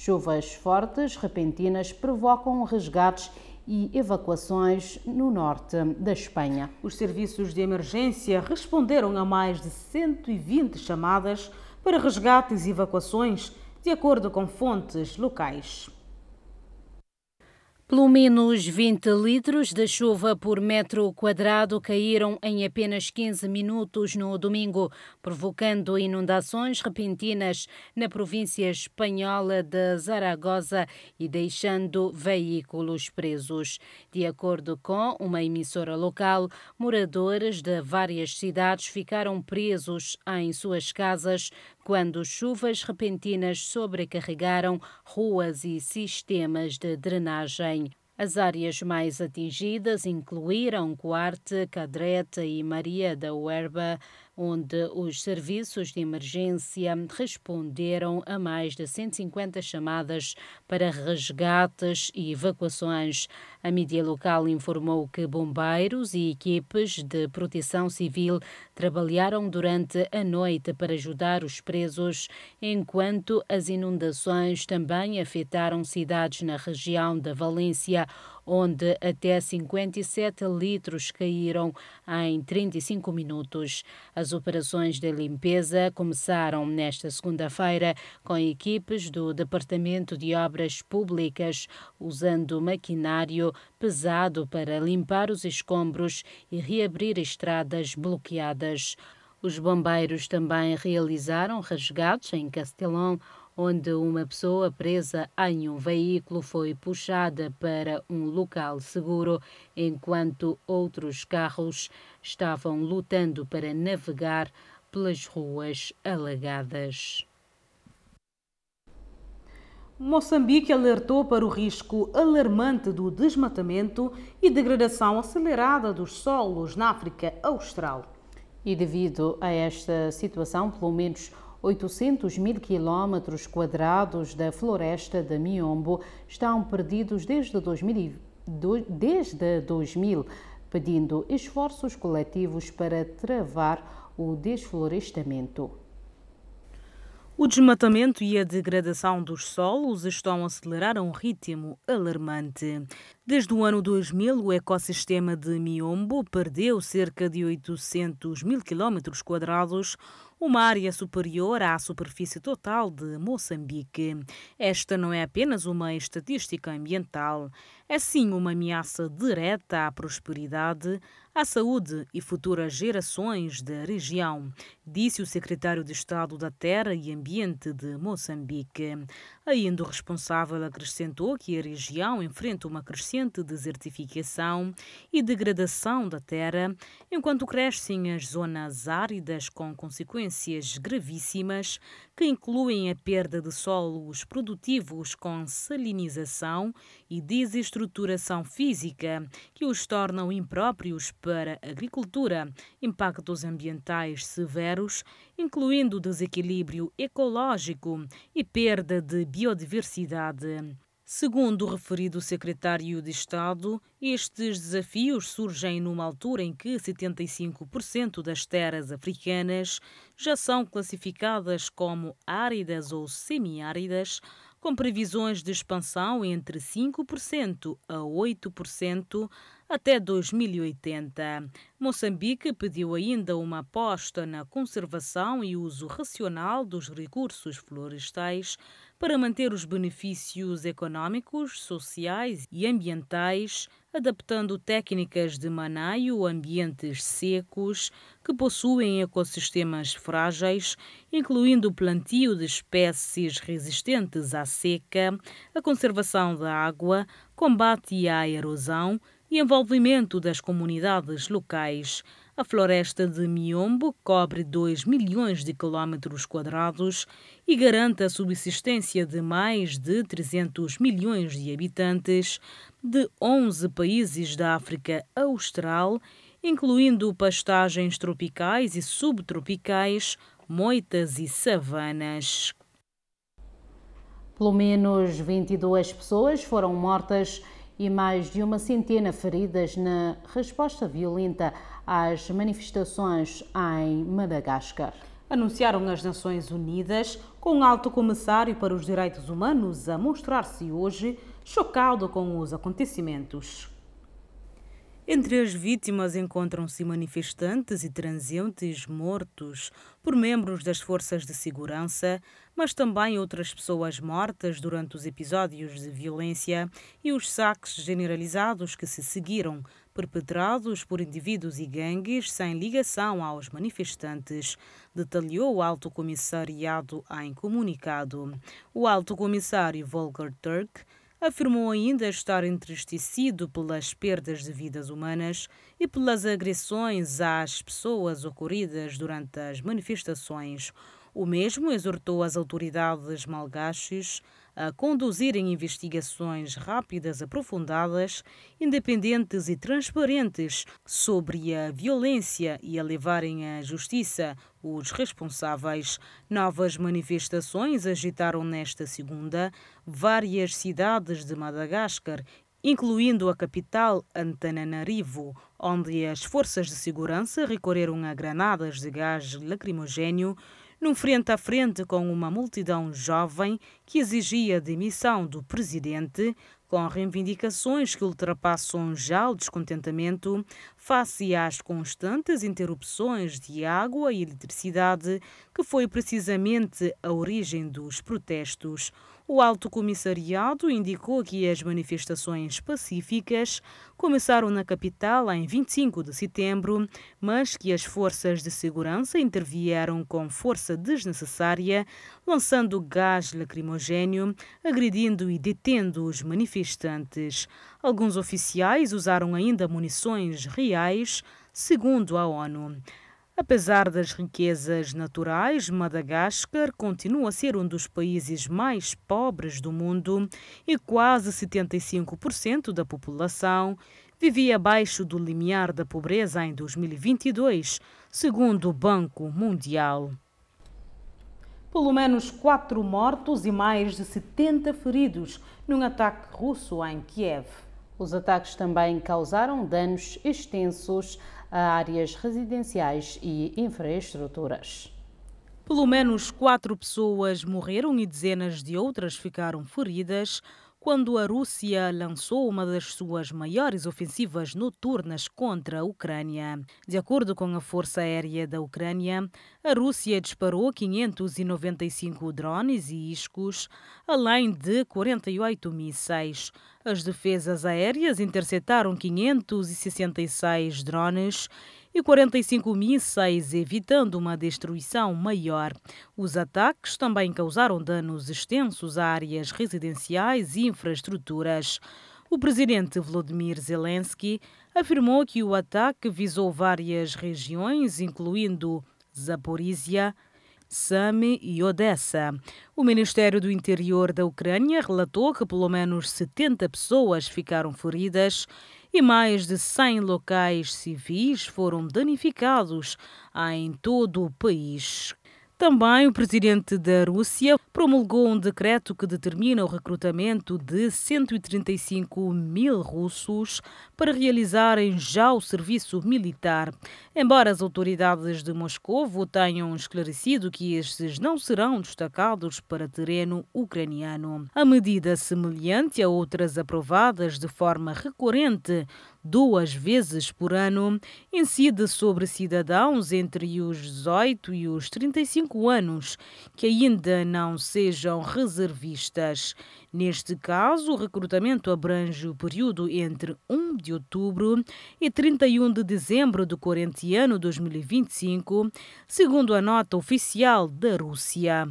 Chuvas fortes, repentinas, provocam resgates e evacuações no norte da Espanha. Os serviços de emergência responderam a mais de 120 chamadas para resgates e evacuações, de acordo com fontes locais. Pelo menos 20 litros de chuva por metro quadrado caíram em apenas 15 minutos no domingo, provocando inundações repentinas na província espanhola de Zaragoza e deixando veículos presos. De acordo com uma emissora local, moradores de várias cidades ficaram presos em suas casas quando chuvas repentinas sobrecarregaram ruas e sistemas de drenagem. As áreas mais atingidas incluíram Cuarte, Cadrete e Maria da Huerva, onde os serviços de emergência responderam a mais de 150 chamadas para resgates e evacuações. A mídia local informou que bombeiros e equipes de proteção civil trabalharam durante a noite para ajudar os presos, enquanto as inundações também afetaram cidades na região da Valência, onde até 57 litros caíram em 35 minutos. As operações de limpeza começaram nesta segunda-feira com equipes do Departamento de Obras Públicas usando maquinário pesado para limpar os escombros e reabrir estradas bloqueadas. Os bombeiros também realizaram resgates em Castelão, onde uma pessoa presa em um veículo foi puxada para um local seguro, enquanto outros carros estavam lutando para navegar pelas ruas alagadas. Moçambique alertou para o risco alarmante do desmatamento e degradação acelerada dos solos na África Austral. E devido a esta situação, pelo menos 800 mil quilómetros quadrados da floresta de Miombo estão perdidos desde 2000, pedindo esforços coletivos para travar o desflorestamento. O desmatamento e a degradação dos solos estão a acelerar a um ritmo alarmante. Desde o ano 2000, o ecossistema de Miombo perdeu cerca de 800 mil quilómetros quadrados, uma área superior à superfície total de Moçambique. Esta não é apenas uma estatística ambiental, é sim uma ameaça direta à prosperidade, à saúde e futuras gerações da região, disse o secretário de Estado da Terra e Ambiente de Moçambique. Ainda o responsável acrescentou que a região enfrenta uma crescente desertificação e degradação da terra, enquanto crescem as zonas áridas com consequências gravíssimas que incluem a perda de solos produtivos com salinização e desestruturação física, que os tornam impróprios para a agricultura, impactos ambientais severos, incluindo desequilíbrio ecológico e perda de biodiversidade. Segundo o referido secretário de Estado, estes desafios surgem numa altura em que 75% das terras africanas já são classificadas como áridas ou semiáridas, com previsões de expansão entre 5% a 8% até 2080. Moçambique pediu ainda uma aposta na conservação e uso racional dos recursos florestais para manter os benefícios econômicos, sociais e ambientais, adaptando técnicas de maneio a ambientes secos que possuem ecossistemas frágeis, incluindo o plantio de espécies resistentes à seca, a conservação da água, combate à erosão e envolvimento das comunidades locais. A floresta de Miombo cobre 2 milhões de quilómetros quadrados e garante a subsistência de mais de 300 milhões de habitantes de 11 países da África Austral, incluindo pastagens tropicais e subtropicais, moitas e savanas. Pelo menos 22 pessoas foram mortas e mais de uma centena feridas na resposta violenta às manifestações em Madagascar. Anunciaram as Nações Unidas, com com o Alto Comissário para os Direitos Humanos a mostrar-se hoje chocado com os acontecimentos. Entre as vítimas encontram-se manifestantes e transeuntes mortos por membros das forças de segurança, mas também outras pessoas mortas durante os episódios de violência e os saques generalizados que se seguiram, perpetrados por indivíduos e gangues sem ligação aos manifestantes, detalhou o Alto Comissariado em comunicado. O Alto Comissário Volker Turk afirmou ainda estar entristecido pelas perdas de vidas humanas e pelas agressões às pessoas ocorridas durante as manifestações. O mesmo exortou as autoridades malgaches a conduzirem investigações rápidas, aprofundadas, independentes e transparentes sobre a violência e a levarem à justiça os responsáveis. Novas manifestações agitaram nesta segunda várias cidades de Madagascar, incluindo a capital Antananarivo, onde as forças de segurança recorreram a granadas de gás lacrimogéneo num frente a frente com uma multidão jovem que exigia a demissão do presidente, com reivindicações que ultrapassam já o descontentamento face às constantes interrupções de água e eletricidade, que foi precisamente a origem dos protestos. O Alto Comissariado indicou que as manifestações pacíficas começaram na capital em 25 de setembro, mas que as forças de segurança intervieram com força desnecessária, lançando gás lacrimogéneo, agredindo e detendo os manifestantes. Alguns oficiais usaram ainda munições reais, segundo a ONU. Apesar das riquezas naturais, Madagascar continua a ser um dos países mais pobres do mundo e quase 75% da população vivia abaixo do limiar da pobreza em 2022, segundo o Banco Mundial. Pelo menos 4 mortos e mais de 70 feridos num ataque russo em Kiev. Os ataques também causaram danos extensos a áreas residenciais e infraestruturas. Pelo menos 4 pessoas morreram e dezenas de outras ficaram feridas quando a Rússia lançou uma das suas maiores ofensivas noturnas contra a Ucrânia. De acordo com a Força Aérea da Ucrânia, a Rússia disparou 595 drones e iscos, além de 48 mísseis. As defesas aéreas interceptaram 566 drones e 45 mísseis, evitando uma destruição maior. Os ataques também causaram danos extensos a áreas residenciais e infraestruturas. O presidente Volodymyr Zelensky afirmou que o ataque visou várias regiões, incluindo Zaporizhia, Sami e Odessa. O Ministério do Interior da Ucrânia relatou que pelo menos 70 pessoas ficaram feridas e mais de 100 locais civis foram danificados em todo o país. Também o presidente da Rússia promulgou um decreto que determina o recrutamento de 135 mil russos para realizarem já o serviço militar. Embora as autoridades de Moscovo tenham esclarecido que estes não serão destacados para terreno ucraniano. A medida, semelhante a outras aprovadas de forma recorrente 2 vezes por ano, incide sobre cidadãos entre os 18 e os 35 anos que ainda não sejam reservistas. Neste caso, o recrutamento abrange o período entre 1 de outubro e 31 de dezembro do corrente ano 2025, segundo a nota oficial da Rússia.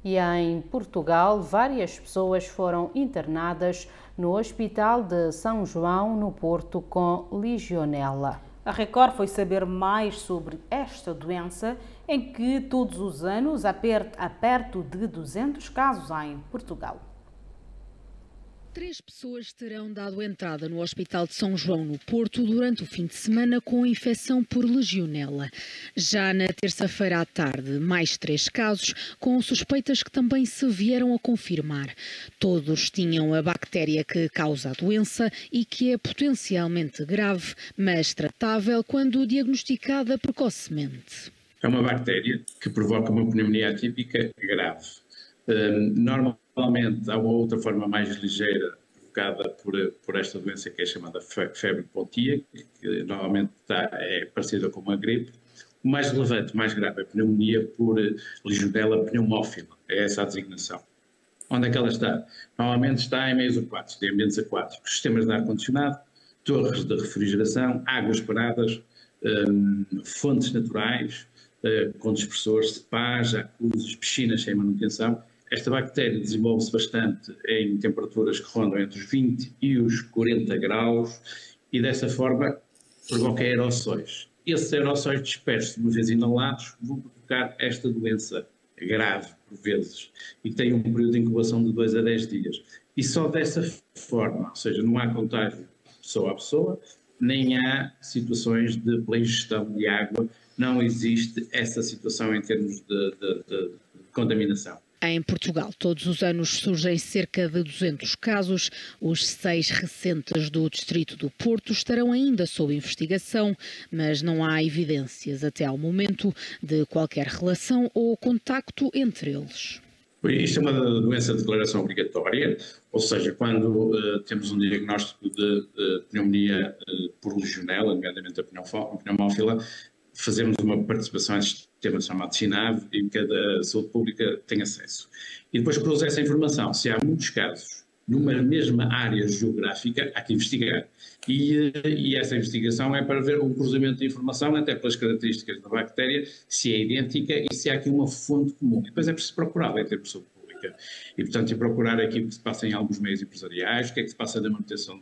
E em Portugal, várias pessoas foram internadas no Hospital de São João, no Porto, com legionela. A Record foi saber mais sobre esta doença, em que todos os anos há perto de 200 casos em Portugal. 3 pessoas terão dado entrada no Hospital de São João, no Porto, durante o fim de semana com infecção por legionela. Já na terça-feira à tarde, mais 3 casos, com suspeitas que também se vieram a confirmar. Todos tinham a bactéria que causa a doença e que é potencialmente grave, mas tratável quando diagnosticada precocemente. É uma bactéria que provoca uma pneumonia atípica grave. Normalmente há uma outra forma mais ligeira provocada por esta doença que é chamada febre pontia, que normalmente é parecida com uma gripe. O mais relevante, mais grave, é a pneumonia por Legionella pneumófila, é essa a designação. Onde é que ela está? Normalmente está em meios aquáticos, em ambientes aquáticos, sistemas de ar-condicionado, torres de refrigeração, águas paradas, fontes naturais, com dispersores, spas, jacuzzis, piscinas sem manutenção. Esta bactéria desenvolve-se bastante em temperaturas que rondam entre os 20 e os 40 graus e dessa forma provoca aerossóis. Esses aerossóis dispersos, uma vez inalados, vão provocar esta doença grave, por vezes, e que tem um período de incubação de 2 a 10 dias. E só dessa forma, ou seja, não há contágio de pessoa a pessoa, nem há situações de pela ingestão de água, não existe essa situação em termos de contaminação. Em Portugal, todos os anos surgem cerca de 200 casos. Os 6 recentes do Distrito do Porto estarão ainda sob investigação, mas não há evidências até ao momento de qualquer relação ou contacto entre eles. Isto é uma doença de declaração obrigatória, ou seja, quando temos um diagnóstico de pneumonia por Legionella, nomeadamente a pneumófila, fazemos uma participação em sistema chamado SINAV e cada saúde pública tem acesso. E depois cruza essa informação. Se há muitos casos numa mesma área geográfica, há que investigar. E essa investigação é para ver o cruzamento de informação, até pelas características da bactéria, se é idêntica e se há aqui uma fonte comum. E depois é preciso procurar em termos de saúde pública. E, portanto, procurar aquilo que se passa em alguns meios empresariais, o que é que se passa na manutenção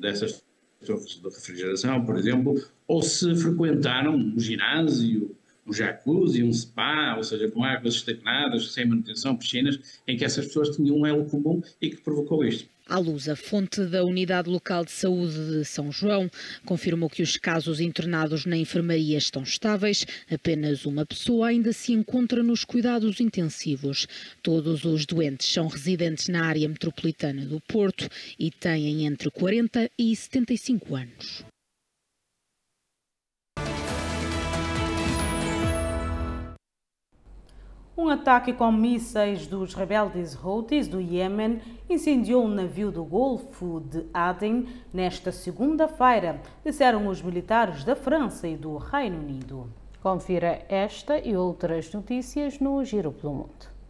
dessas torres de refrigeração, por exemplo, ou se frequentaram um ginásio, um jacuzzi, um spa, ou seja, com águas estagnadas, sem manutenção, piscinas, em que essas pessoas tinham um elo comum e que provocou isto. À luz, a fonte da Unidade Local de Saúde de São João confirmou que os casos internados na enfermaria estão estáveis. Apenas uma pessoa ainda se encontra nos cuidados intensivos. Todos os doentes são residentes na área metropolitana do Porto e têm entre 40 e 75 anos. Um ataque com mísseis dos rebeldes Houthis do Iêmen incendiou um navio do Golfo de Aden nesta segunda-feira, disseram os militares da França e do Reino Unido. Confira esta e outras notícias no Giro pelo Mundo.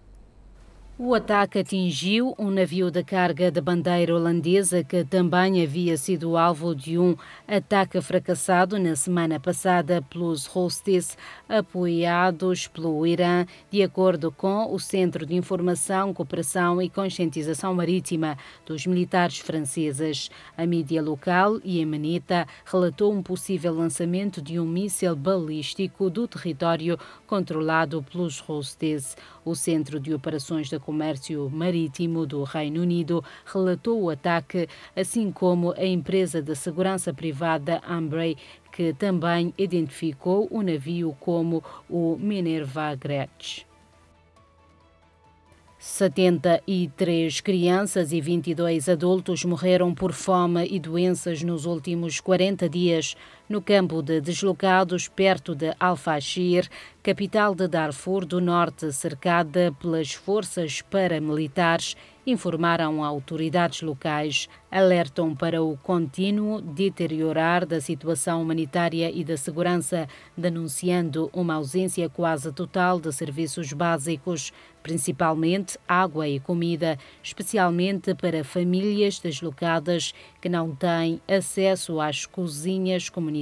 O ataque atingiu um navio de carga de bandeira holandesa que também havia sido alvo de um ataque fracassado na semana passada pelos Houthis apoiados pelo Irã, de acordo com o Centro de Informação, Cooperação e Conscientização Marítima dos militares franceses. A mídia local iemenita relatou um possível lançamento de um míssil balístico do território controlado pelos Houthis. O Centro de Operações de Comércio Marítimo do Reino Unido relatou o ataque, assim como a empresa de segurança privada Ambrey, que também identificou o navio como o Minerva Gretsch. 73 crianças e 22 adultos morreram por fome e doenças nos últimos 40 dias no campo de deslocados perto de Al-Fashir, capital de Darfur do Norte, cercada pelas forças paramilitares, informaram autoridades locais. Alertam para o contínuo deteriorar da situação humanitária e da segurança, denunciando uma ausência quase total de serviços básicos, principalmente água e comida, especialmente para famílias deslocadas que não têm acesso às cozinhas comunitárias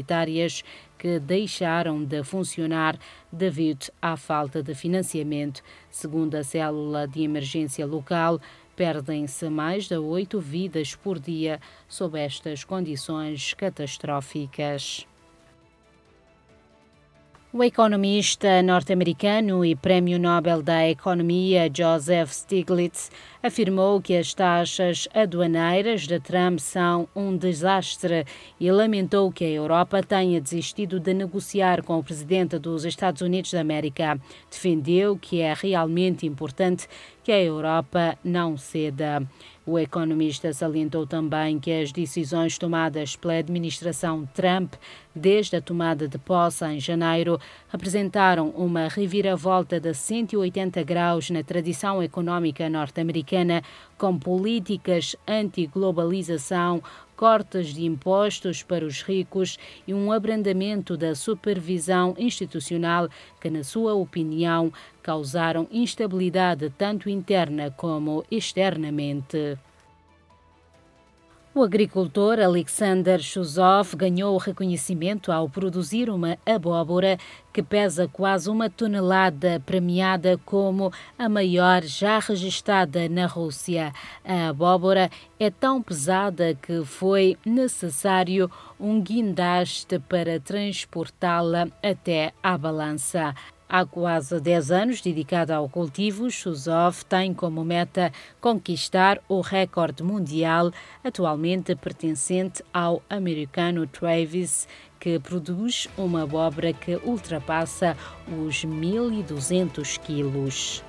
que deixaram de funcionar devido à falta de financiamento. Segundo a célula de emergência local, perdem-se mais de 8 vidas por dia sob estas condições catastróficas. O economista norte-americano e Prêmio Nobel da Economia Joseph Stiglitz afirmou que as taxas aduaneiras de Trump são um desastre e lamentou que a Europa tenha desistido de negociar com o presidente dos Estados Unidos da América. Defendeu que é realmente importante que a Europa não ceda. O economista salientou também que as decisões tomadas pela administração Trump desde a tomada de posse em janeiro representaram uma reviravolta de 180 graus na tradição económica norte-americana, com políticas anti-globalização, cortes de impostos para os ricos e um abrandamento da supervisão institucional que, na sua opinião, causaram instabilidade tanto interna como externamente. O agricultor Alexander Chuzov ganhou o reconhecimento ao produzir uma abóbora que pesa quase 1 tonelada, premiada como a maior já registada na Rússia. A abóbora é tão pesada que foi necessário um guindaste para transportá-la até à balança. Há quase 10 anos, dedicado ao cultivo, Chuzov tem como meta conquistar o recorde mundial, atualmente pertencente ao americano Travis, que produz uma abóbora que ultrapassa os 1.200 quilos.